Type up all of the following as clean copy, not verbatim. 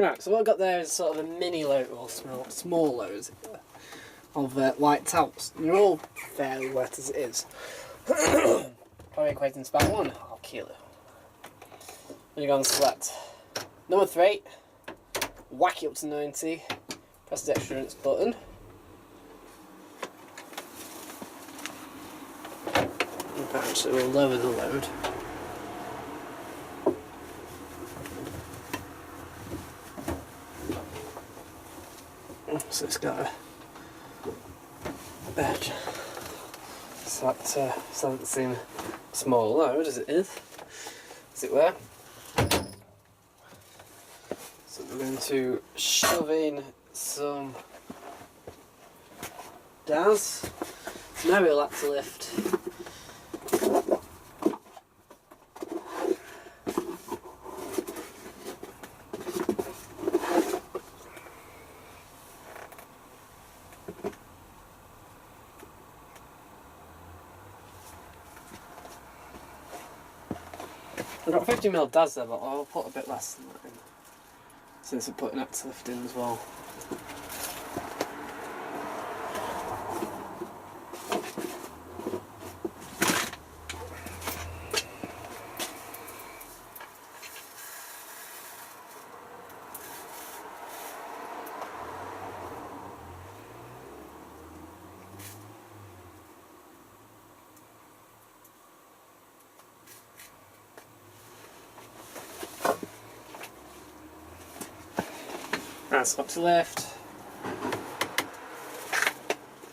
Right, so what I've got there is sort of a mini load, or small load, of white towels. They're all fairly wet as it is. Probably equating to about 1.5 kilo. You're going to select number 3, whack it up to 90, press the extra rinse button. Actually, we'll lower the load. So it's got a bed. So that seems a small load as it is, as it were. So we're going to shove in some DAS. Now we'll have to lift. I've got 50mm DAS there, but I'll put a bit less than that in, since I'm putting that to lift in as well. That's up to lift,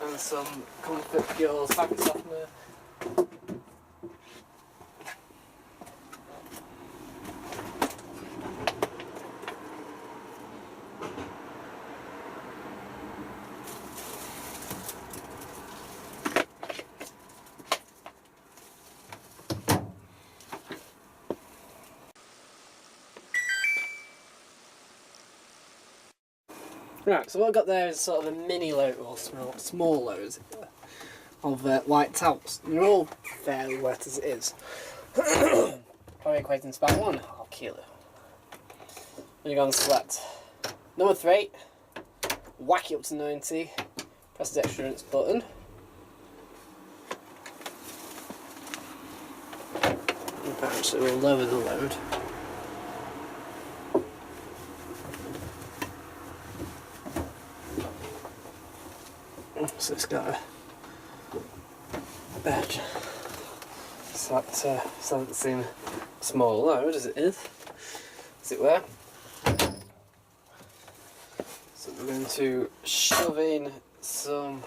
and some Comfort Pure fabric softener. Right, so what I've got there is sort of a mini load, or small load, of white towels. They're all fairly wet as it is. Probably equating to about 1.5 kilo. You're going to select number 3, whack it up to 90, press the extra rinse button. Actually, we'll lower the load. So it's got a bed. So that seems a small load as it is, as it were. So we're going to shove in some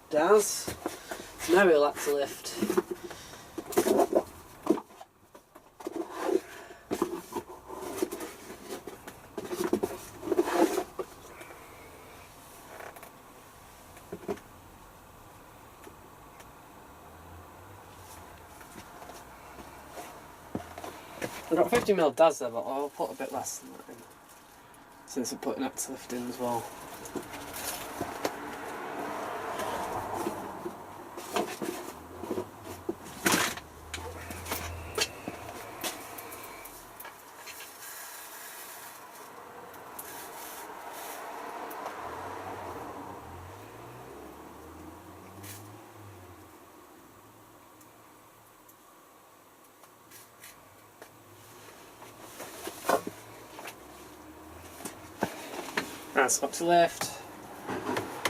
DAS. So now we'll have to lift. I've got 50mm DAS there, but I'll put a bit less than that in, since I'm putting that to lift in as well. That's up to lift.